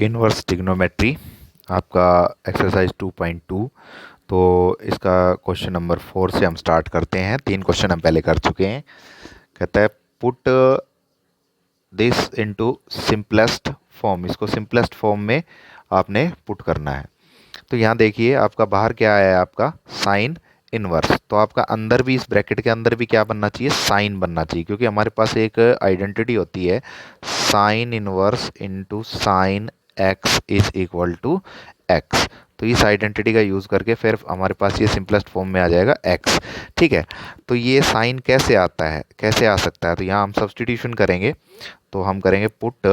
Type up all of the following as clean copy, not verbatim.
Inverse trigonometry आपका exercise 2.2। तो इसका क्वेश्चन नंबर 4 से हम स्टार्ट करते हैं। 3 क्वेश्चन हम पहले कर चुके हैं। कहता है put this into simplest form. इसको सिंपलेस्ट फॉर्म में आपने पुट करना है। तो यहाँ देखिए आपका बाहर क्या आया है, आपका साइन इनवर्स। तो आपका अंदर भी, इस ब्रैकेट के अंदर भी क्या बनना चाहिए, साइन बनना चाहिए, क्योंकि हमारे पास एक आइडेंटिटी होती है sine inverse into sine x is equal to X. तो इस आइडेंटिटी का यूज़ करके फिर हमारे पास ये सिंपलेस्ट फॉर्म में आ जाएगा एक्स। ठीक है। तो ये साइन कैसे आता है, कैसे आ सकता है, तो यहाँ हम सब्सटीट्यूशन करेंगे। तो हम करेंगे put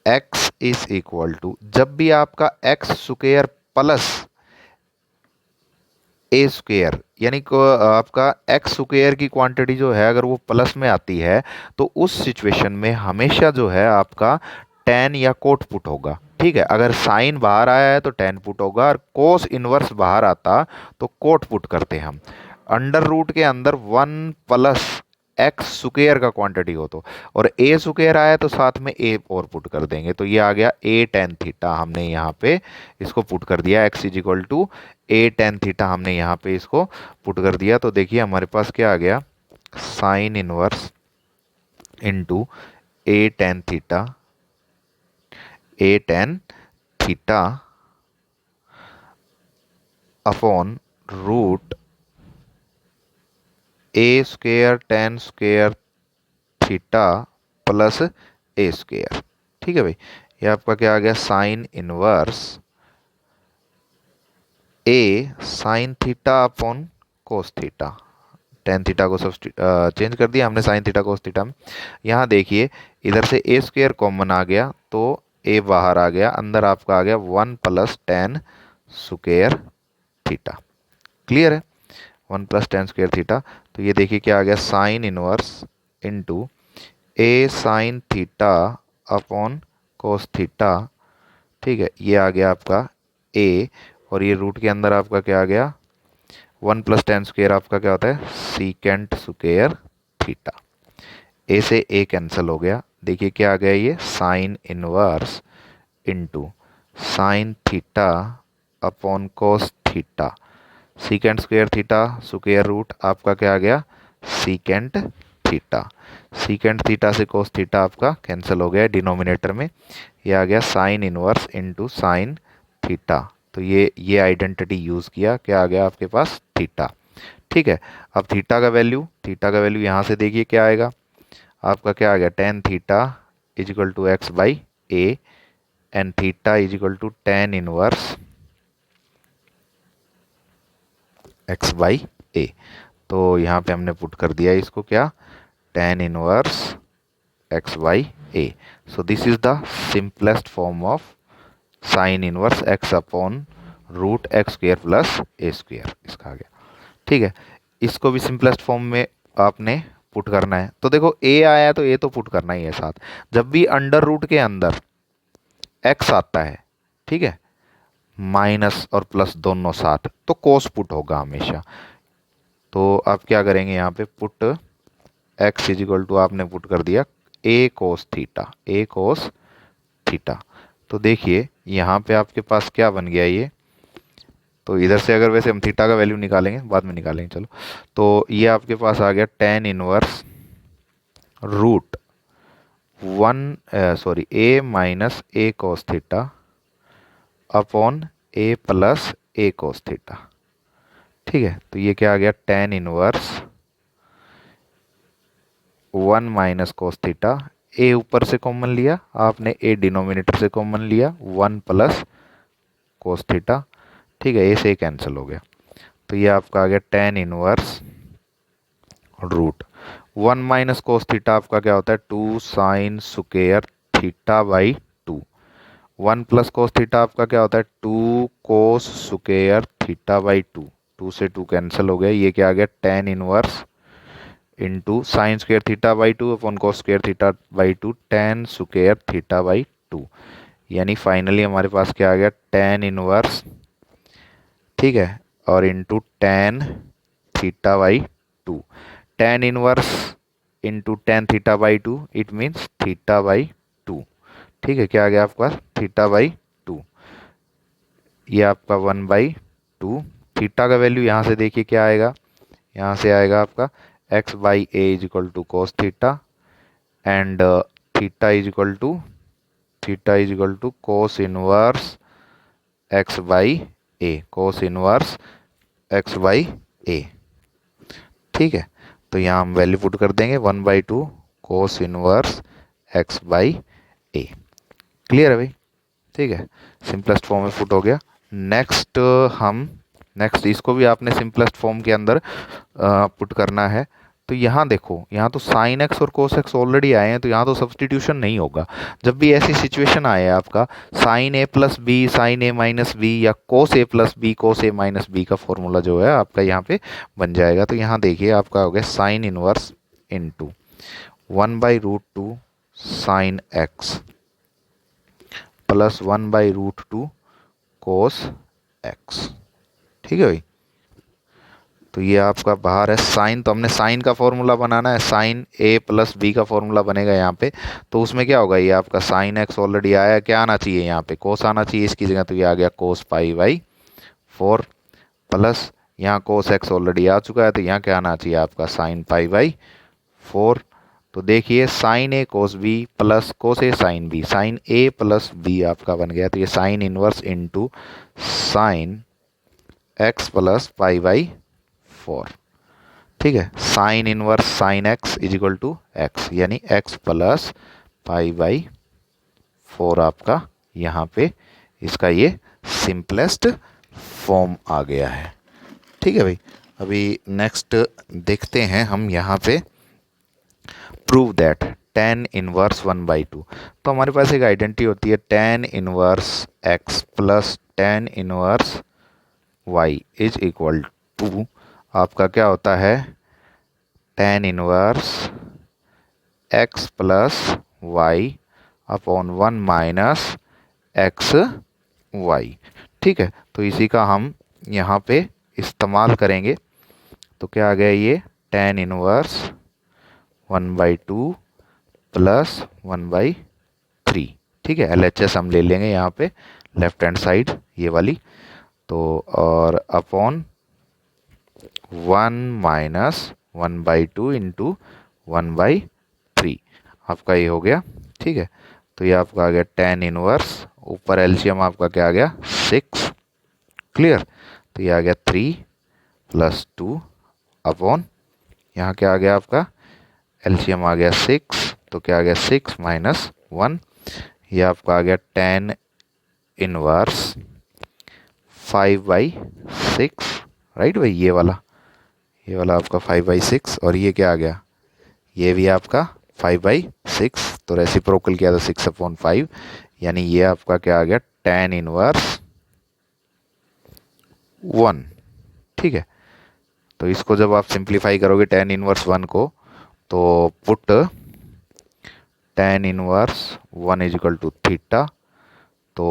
x is equal to, जब भी आपका x square plus a square, यानी कि आपका एक्स स्क्वायर की क्वांटिटी जो है अगर वो प्लस में आती है तो उस सिचुएशन में हमेशा जो है आपका टेन या कोट पुट होगा। ठीक है। अगर साइन बाहर आया है तो टेन पुट होगा, और कोस इनवर्स बाहर आता तो कोट पुट करते हैं हम। अंडर रूट के अंदर वन प्लस एक्स स्क्वायर का क्वांटिटी हो तो, और ए स्क्वायर आया तो साथ में ए और पुट कर देंगे। तो ये आ गया ए टेन थीटा, हमने यहाँ पे इसको पुट कर दिया। X is equal to a tan theta हमने यहाँ पे इसको पुट कर दिया। तो देखिए हमारे पास क्या आ गया, sine inverse into a tan theta, a tan theta upon root a square tan square theta plus a square. ठीक है भाई, ये आपका क्या आ गया, sine inverse a sine theta upon cos theta. Tan theta को चेंज कर दिया हमने साइन थीटा कोस थीटा में। यहाँ देखिए इधर से ए स्क्वायर कॉमन आ गया तो ए बाहर आ गया, अंदर आपका आ गया one plus tan square theta. Clear है, one plus tan square theta. तो ये देखिए क्या आ गया, sine inverse into a sine theta upon cos theta. ठीक है, ये आ गया आपका ए, और ये रूट के अंदर आपका क्या आ गया, वन प्लस टेन स्क्वायर आपका क्या होता है, सीकेंट स्क्वायर थीटा। ए से ए कैंसिल हो गया। देखिए क्या आ गया, ये sine inverse into sine theta upon cos theta. Secant square theta square root आपका क्या आ गया, सीकेंट थीटा। सीकेंट थीटा से कोस थीटा आपका कैंसिल हो गया डिनोमिनेटर में। ये आ गया sine inverse into sine theta. तो ये आइडेंटिटी यूज़ किया, क्या आ गया आपके पास, थीटा। ठीक है। अब थीटा का वैल्यू यहाँ से देखिए क्या आएगा, आपका क्या आ गया, tan theta is equal to x by a, and theta is equal to tan inverse x by a. तो यहाँ पे हमने पुट कर दिया इसको क्या, tan inverse x by a. So this is the simplest form of sine inverse x upon root x square plus a square, इसका आ गया। ठीक है, इसको भी सिंपलेस्ट फॉर्म में आपने पुट करना है। तो देखो ए आया है तो ए तो पुट करना ही है साथ। जब भी अंडर रूट के अंदर एक्स आता है, ठीक है, माइनस और प्लस दोनों साथ, तो कोस पुट होगा हमेशा। तो आप क्या करेंगे, यहाँ पे put x is equal to आपने पुट कर दिया ए कोस थीटा, ए कोस थीटा। तो देखिए यहाँ पे आपके पास क्या बन गया ये, तो इधर से अगर वैसे हम थीटा का वैल्यू निकालेंगे, बाद में निकालेंगे चलो। तो ये आपके पास आ गया tan inverse root a minus a cos theta upon a plus a cos theta. ठीक है, तो ये क्या आ गया, tan inverse one minus cos theta, a ऊपर से कॉमन लिया आपने, ए डिनोमिनेटर से कॉमन लिया, वन प्लस कोस थीटा। ठीक है, ए से कैंसिल हो गया। तो ये आपका आ गया tan inverse root one minus cos theta आपका क्या होता है, two sine square theta by two. One plus cos theta आपका क्या होता है, two cos square theta by two. Two से टू कैंसिल हो गया, ये क्या आ गया, tan inverse into sine square theta by two upon cos square theta by two, tan square theta by two. यानी फाइनली हमारे पास क्या आ गया, टेन इनवर्स, ठीक है, और into tan theta by two. Tan inverse into tan theta by to, it means theta by to. ठीक है, क्या आ गया आपका थीटा बाई टू, ये आपका 1/2। थीटा का वैल्यू यहाँ से देखिए क्या आएगा, यहाँ से आएगा आपका x/a is equal to cos theta and theta is equal to cos inverse x/a, cos inverse x/a। ठीक है, तो यहाँ हम वैल्यू पुट कर देंगे 1/2 कोस इनवर्स x/a। क्लियर है भाई? ठीक है, सिंपलेस्ट फॉर्म में पुट हो गया। नेक्स्ट इसको भी आपने सिंपलेस्ट फॉर्म के अंदर पुट करना है। तो यहाँ देखो, यहाँ तो साइन एक्स और कोस एक्स ऑलरेडी आए हैं, तो यहाँ तो सब्सटीट्यूशन नहीं होगा। जब भी ऐसी सिचुएशन आए आपका sign a plus B sine A minus B या कोस ए प्लस बी कोस ए माइनस बी का फॉर्मूला जो है आपका यहाँ पे बन जाएगा। तो यहाँ देखिए आपका हो गया sine inverse into 1/√2 sign x plus 1/√2 cos x. ठीक है भाई, तो ये आपका बाहर है साइन, तो हमने साइन का फॉर्मूला बनाना है, साइन ए प्लस बी का फॉर्मूला बनेगा यहाँ पे। तो उसमें क्या होगा, ये आपका साइन एक्स ऑलरेडी आया, क्या आना चाहिए यहाँ पे कोस आना चाहिए इसकी जगह, तो ये आ गया कोस π/4 प्लस यहाँ कोस एक्स ऑलरेडी आ चुका है, तो यहाँ क्या आना चाहिए आपका साइन π/4। तो देखिए sine a cos b plus cos a sine b, sine a plus b आपका बन गया। तो ये sine inverse into sine x plus π/4। ठीक है, sine inverse sine x is equal to x, यानी एक्स प्लस π/4 आपका यहाँ पे इसका ये सिंपलेस्ट फॉर्म आ गया है। ठीक है भाई, अभी नेक्स्ट देखते हैं हम यहाँ पे प्रूव दैट tan इनवर्स 1/2। तो हमारे पास एक आइडेंटिटी होती है tan inverse x plus tan inverse y is equal to आपका क्या होता है tan inverse x plus y upon 1 minus x y. ठीक है, तो इसी का हम यहाँ पे इस्तेमाल करेंगे। तो क्या आ गया ये tan इनवर्स 1/2 प्लस 1/3। ठीक है, LHS हम ले लेंगे यहाँ पे लेफ्ट हैंड साइड ये वाली, तो और अपॉन 1 माइनस 1/2 इंटू 1/3 आपका ये हो गया। ठीक है, तो ये आपका आ गया tan इनवर्स, ऊपर एलसीएम आपका क्या आ गया 6। क्लियर, तो ये आ गया 3 प्लस 2 अपॉन यहाँ क्या आ गया आपका एलसीएम आ गया 6, तो क्या आ गया 6 माइनस 1, ये आपका आ गया tan इनवर्स 5/6। राइट भाई, ये वाला आपका 5/6 और ये क्या आ गया, ये भी आपका 5/6। तो रेसिप्रोकल किया था 6/5, यानी ये आपका क्या आ गया tan इनवर्स 1। ठीक है, तो इसको जब आप सिंप्लीफाई करोगे tan इनवर्स 1 को, तो put tan inverse 1 is equal to theta, तो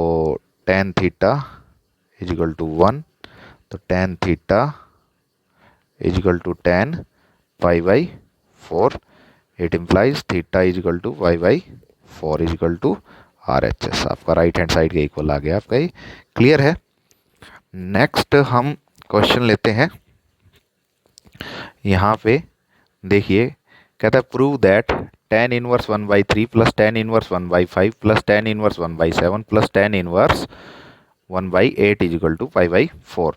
tan theta is equal to 1, तो tan theta is equal to tan π/4। It implies theta is equal to π/4 is equal to RHS। आपका right hand side का equal आ गया आपका, ये clear है। Next हम क्वेश्चन लेते हैं। यहाँ पे देखिए कहता है prove that tan inverse 1/3 plus tan inverse 1/5 plus tan inverse 1/7 plus tan inverse 1/8 is equal to π/4।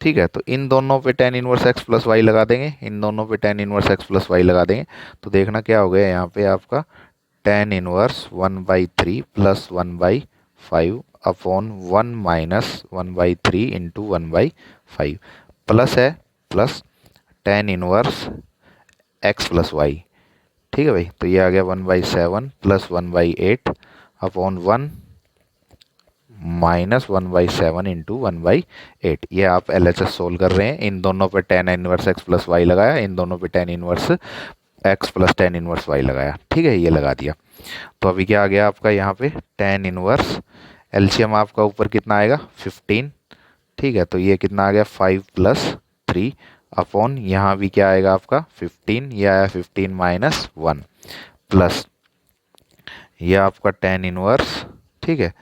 ठीक है, तो इन दोनों पे tan inverse x plus y लगा देंगे, इन दोनों पे tan inverse x plus y लगा देंगे। तो देखना क्या हो गया यहाँ पे आपका tan inverse 1/3 plus 1/5 upon 1 minus 1/3 into 1/5 plus है plus tan inverse x plus y. ठीक है भाई, तो ये आ गया 1/7 प्लस 1/8 अपॉन 1 माइनस 1/7 इंटू 1/8। ये आप LHS सोल्व कर रहे हैं, इन दोनों पे tan inverse x plus y लगाया, इन दोनों पे tan inverse x plus tan inverse y लगाया। ठीक है, ये लगा दिया। तो अभी क्या आ गया आपका यहाँ पे tan इनवर्स, एलसीएम आपका ऊपर कितना आएगा 15। ठीक है, तो ये कितना आ गया 5 प्लस 3 अपॉन यहाँ भी क्या आएगा आपका 15, ये आया 15 माइनस 1 प्लस ये आपका टेन इनवर्स, ठीक है।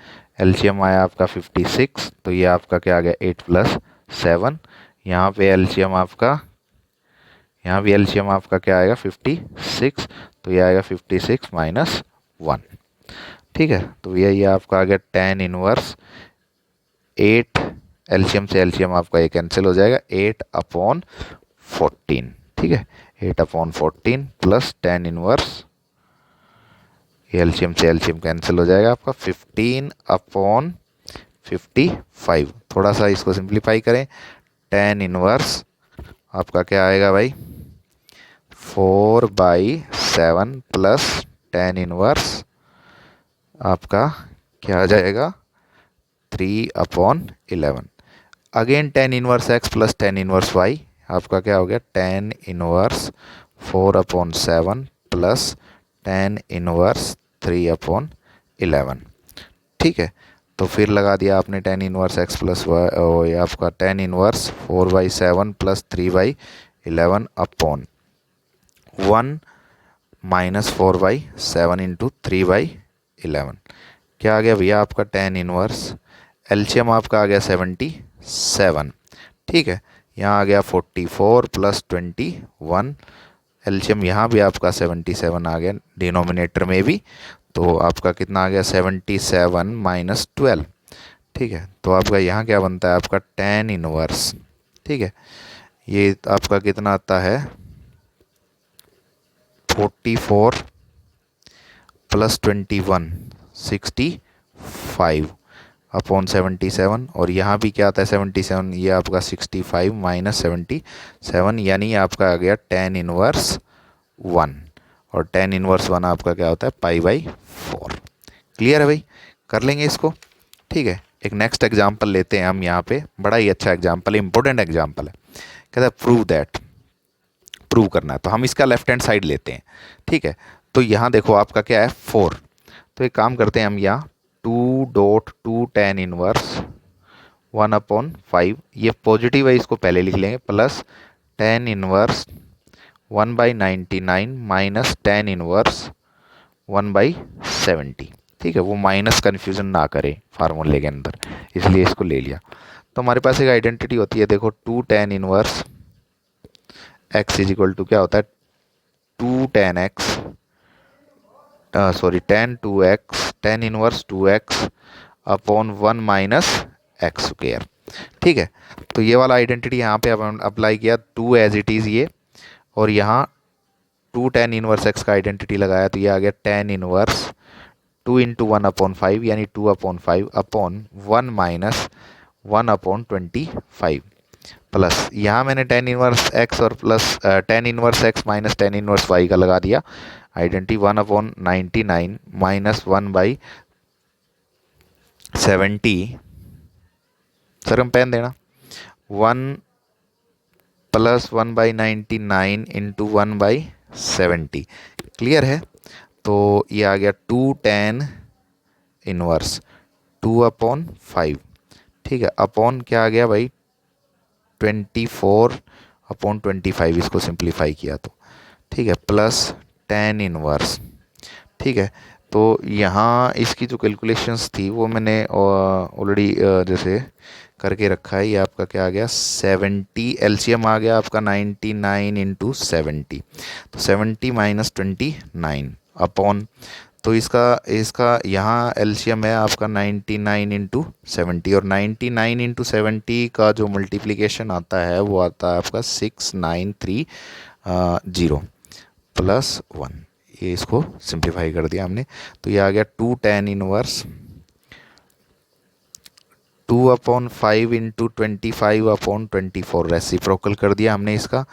एलसीएम आया आपका 56, तो ये आपका क्या आ गया 8 प्लस 7। यहाँ पे एलसीएम आपका, यहाँ भी एलसीएम आपका क्या आएगा 56, तो ये आएगा 56 माइनस 1, ठीक है। तो ये आपका आ गया टेन इनवर्स 8, एलसीएम से एलसीएम आपका ये कैंसिल हो जाएगा 8/14, ठीक है। 8/14 प्लस टेन इनवर्स, ये एलसीएम से एलसीएम कैंसिल हो जाएगा आपका 15/55। थोड़ा सा इसको सिंप्लीफाई करें, टेन इनवर्स आपका क्या आएगा भाई 4/7 प्लस टेन इनवर्स आपका क्या आ जाएगा 3/11। Again tan inverse x plus tan inverse y आपका क्या हो गया tan inverse 4/7 plus tan inverse 3/11, ठीक है। तो फिर लगा दिया आपने tan inverse x plus y, आपका tan inverse 4/7 plus 3/11 upon 1 minus 4/7 into 3/11, क्या आ गया भैया आपका टेन इनवर्स, एलसीएम आपका आ गया 77, ठीक है। यहाँ आ गया 44 प्लस 21, एलसीएम यहाँ भी आपका 77 आ गया डिनोमिनेटर में भी, तो आपका कितना आ गया 77 माइनस 12, ठीक है। तो आपका यहाँ क्या बनता है आपका टेन इनवर्स, ठीक है। ये आपका कितना आता है 44 प्लस 21 65 अपॉन 77, और यहाँ भी क्या आता है 77, ये आपका 65 माइनस 77, यानी आपका आ गया टेन इनवर्स 1, और टेन इनवर्स 1 आपका क्या होता है π/4। क्लियर है भाई, कर लेंगे इसको, ठीक है। एक नेक्स्ट एग्जाम्पल लेते हैं हम यहाँ पे, बड़ा ही अच्छा एग्जाम्पल है, इंपॉर्टेंट एग्जाम्पल है। कहता है प्रूव दैट, प्रूव करना है, तो हम इसका लेफ्ट हैंड साइड लेते हैं, ठीक है। तो यहाँ देखो आपका क्या है 4, तो एक काम करते हैं हम यहाँ 2.2 टेन इनवर्स 1/5, ये पॉजिटिव है इसको पहले लिख लेंगे, plus tan inverse 1/99 minus tan inverse 1/70, ठीक है। वो माइनस कन्फ्यूज़न ना करे फार्मूले के अंदर, इसलिए इसको ले लिया। तो हमारे पास एक आइडेंटिटी होती है, देखो 2 tan inverse x is equal to क्या होता है 2 tan x, sorry tan 2x, tan inverse 2x upon 1 minus x square, ठीक है। तो ये वाला आइडेंटिटी यहाँ पे अब अप्लाई किया, 2 एज इट इज़ ये, और यहाँ 2 टेन इनवर्स एक्स का आइडेंटिटी लगाया, तो ये आ गया टेन इनवर्स 2 इंटू 1/5 यानी 2/5 अपॉन 1 माइनस 1/25, प्लस यहाँ मैंने टेन इनवर्स एक्स और plus tan inverse x minus tan inverse y का लगा दिया आइडेंटिटी, 1/99 माइनस 1/70, सर हम पेन देना 1 प्लस 1/99 इंटू 1/70, क्लियर है। तो ये आ गया 2 टेन इनवर्स 2/5, ठीक है, अपॉन क्या आ गया भाई 24/25, इसको सिंप्लीफाई किया तो, ठीक है, प्लस टेन इनवर्स, ठीक है। तो यहाँ इसकी जो कैलकुलेशंस थी वो मैंने ऑलरेडी जैसे करके रखा है, ये आपका क्या आ गया 70, एलसीएम आ गया आपका 99 इंटू 70, तो 70 माइनस 29 अपॉन, तो इसका यहाँ एलसीएम है आपका 99 इंटू 70, और 99 इंटू 70 का जो मल्टीप्लिकेशन आता है वो आता है आपका 6930 प्लस 1, ये इसको सिंप्लीफाई कर दिया हमने, तो ये आ गया 2 टेन इनवर्स 2/5 इंटू 25/24, रेसिप्रोकल कर दिया हमने इसका,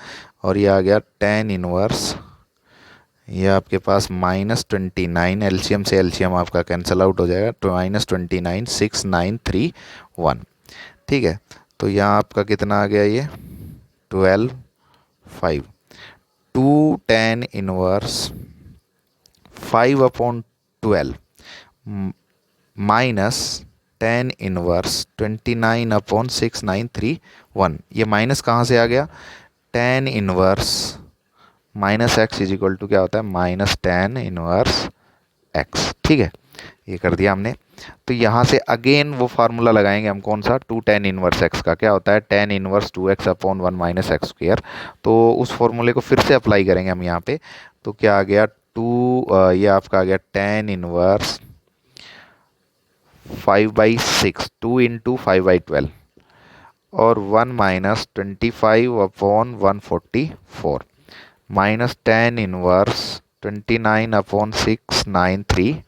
और ये आ गया टेन इनवर्स, ये आपके पास -29, एलसीएम से एलसीएम आपका कैंसिल आउट हो जाएगा, तो -29 6931, ठीक है। तो यहाँ आपका कितना आ गया ये 12/5, 2 tan inverse 5/12 minus tan inverse 29/6931, ये माइनस कहाँ से आ गया, tan inverse minus x is equal to क्या होता है माइनस टेन इनवर्स एक्स। ठीक है, ये कर दिया हमने। तो यहाँ से अगेन वो फार्मूला लगाएंगे हम, कौन सा, 2 tan इनवर्स एक्स का। क्या होता है, tan inverse 2x upon 1 minus x square. तो उस फॉर्मूले को फिर से अप्लाई करेंगे हम यहाँ पे। तो क्या आ गया, ये आपका आ गया tan इनवर्स 5/6, 2 इंटू 5/12 और 1 minus 25 upon 144 minus tan inverse 29 upon 6931।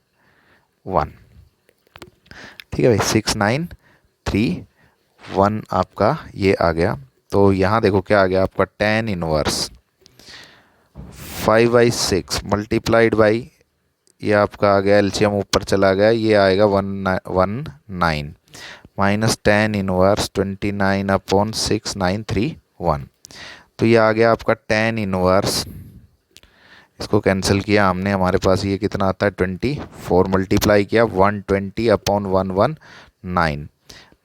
ठीक है भाई, 6931 आपका ये आ गया। तो यहाँ देखो क्या आ गया आपका, tan इनवर्स 5/6 मल्टीप्लाइड बाई, ये आपका आ गया एलसीएम ऊपर चला गया, ये आएगा 119 माइनस tan इनवर्स 29 अपॉन 6931। तो ये आ गया आपका tan इनवर्स, इसको कैंसिल किया हमने, हमारे पास ये कितना आता है 24, मल्टीप्लाई किया 120 upon 119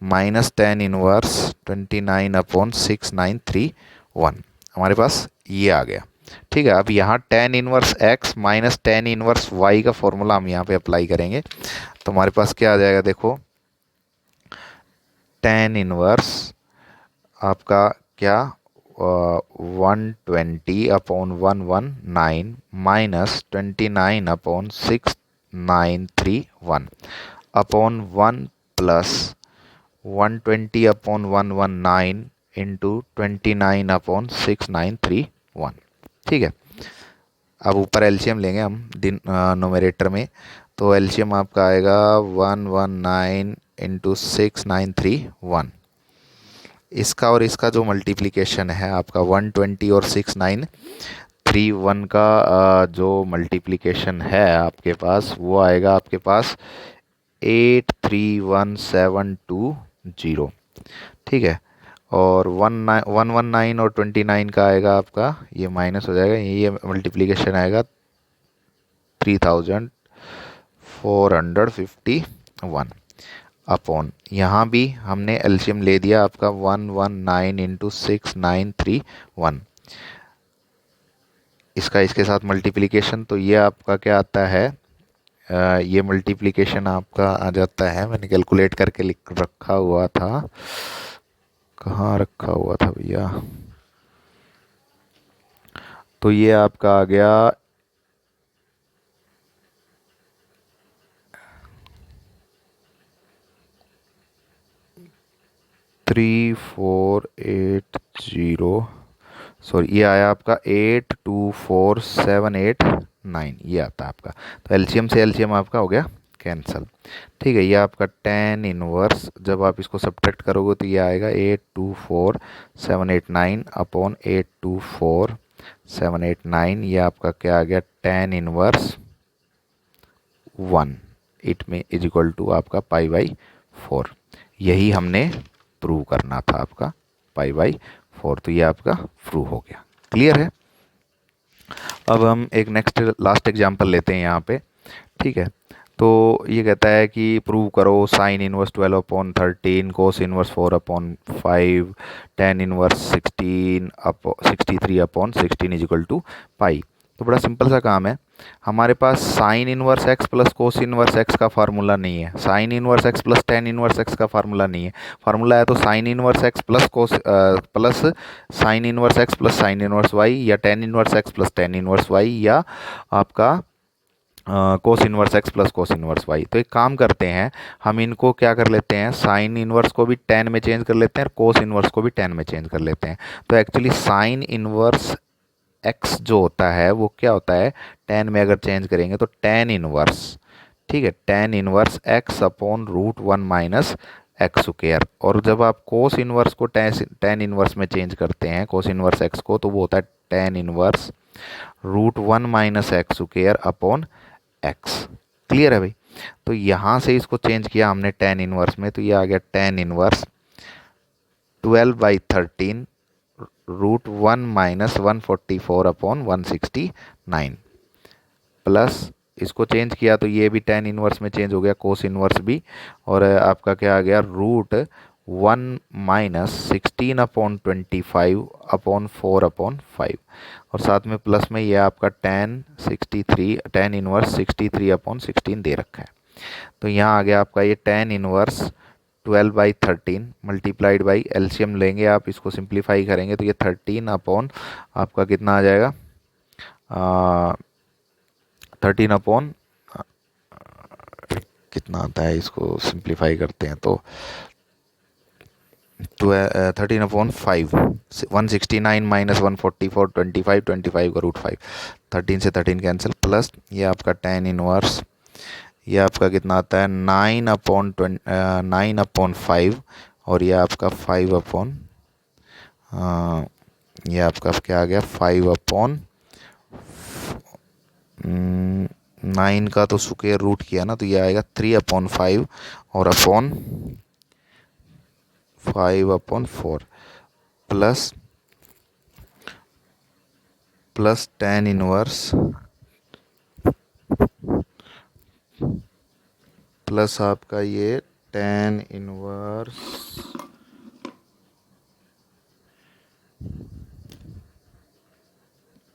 minus tan inverse 29 upon 6931, हमारे पास ये आ गया। ठीक है, अब यहाँ tan inverse x minus tan inverse y का फॉर्मूला हम यहाँ पे अप्लाई करेंगे। तो हमारे पास क्या आ जाएगा, देखो tan इनवर्स आपका क्या, 120 upon 119 minus 29 upon 6931 upon 1 plus 120 upon 119 into 29 upon 6931। ठीक है, अब ऊपर एलसीएम लेंगे हम नोमेरेटर में। तो एलसीएम आपका आएगा 119 इंटू 6931। इसका और इसका जो मल्टीप्लिकेशन है आपका 120 और 6931 का जो मल्टीप्लिकेशन है आपके पास, वो आएगा आपके पास 831720। ठीक है, और 119 और 29 का आएगा आपका, ये माइनस हो जाएगा, ये मल्टीप्लिकेशन आएगा 3451 अपॉन, यहाँ भी हमने एलसीएम ले दिया आपका 119 इंटू 6931, इसका इसके साथ मल्टीप्लिकेशन। तो ये आपका क्या आता है, ये मल्टीप्लिकेशन आपका आ जाता है, मैंने कैलकुलेट करके लिख रखा हुआ था, कहाँ रखा हुआ था भैया, तो ये आपका आ गया 3480, सॉरी ये आया आपका 824789, ये आता है आपका। तो एलसीएम से एलसीएम आपका हो गया कैंसल। ठीक है, ये आपका tan इनवर्स, जब आप इसको सब्ट्रैक्ट करोगे तो ये आएगा 824789 अपॉन 824789, ये आपका क्या आ गया, tan इनवर्स 1 इट में इज इक्वल टू आपका π/4। यही हमने प्रूव करना था आपका π/4। तो ये आपका प्रूव हो गया। क्लियर है। अब हम एक नेक्स्ट लास्ट एग्जांपल लेते हैं यहाँ पे। ठीक है, तो ये कहता है कि प्रूव करो sine inverse 12 upon 13 cos inverse 4 upon 5 tan inverse 63 upon 16 is equal to pi. तो बड़ा सिंपल सा काम है, हमारे पास sine inverse x plus cos inverse x का फार्मूला नहीं है, sine inverse x plus tan inverse x का फार्मूला नहीं है। फार्मूला है तो sine inverse x plus cos plus sine inverse x plus sine inverse y, या tan inverse x plus tan inverse y, या आपका cos inverse x plus cos inverse y. तो एक काम करते हैं, हम इनको क्या कर लेते हैं, साइन इनवर्स को भी tan में चेंज कर लेते हैं और कोस इनवर्स को भी tan में चेंज कर लेते हैं। तो एक्चुअली साइन इनवर्स एक्स जो होता है वो क्या होता है, tan में अगर चेंज करेंगे तो tan इनवर्स, ठीक है, tan inverse x upon √1 minus x square. और जब आप कोस इनवर्स को tan इनवर्स में चेंज करते हैं, कोस इनवर्स x को, तो वो होता है tan inverse √1 minus x square upon x. Clear है भाई। तो यहाँ से इसको चेंज किया हमने tan इनवर्स में, तो ये आ गया tan inverse 12/13 √1 minus 144 upon 169 plus, इसको चेंज किया तो ये भी tan इनवर्स में चेंज हो गया, कोस इनवर्स भी, और आपका क्या आ गया, 1 माइनस 16/25/4/5 और साथ में प्लस में ये आपका tan 1/16 दे रखा है। तो यहाँ आ गया आपका ये tan 1 12/13 मल्टीप्लाइड बाई एलसीएम लेंगे आप, इसको सिंप्लीफाई करेंगे तो ये 13 अपॉन आपका कितना आ जाएगा, 13 अपॉन कितना आता है, इसको सिंप्लीफाई करते हैं तो 13/5 169 माइनस 144 25 का √5, 13 से 13 कैंसिल, प्लस ये आपका tan 1 ये आपका कितना आता है 9/5 और ये आपका 5 ये आपका क्या आ गया 5/9 का तो स्क्वायर रूट किया ना, तो ये आएगा 3/5 और अपॉन 5/4 प्लस tan 1 प्लस आपका ये tan 1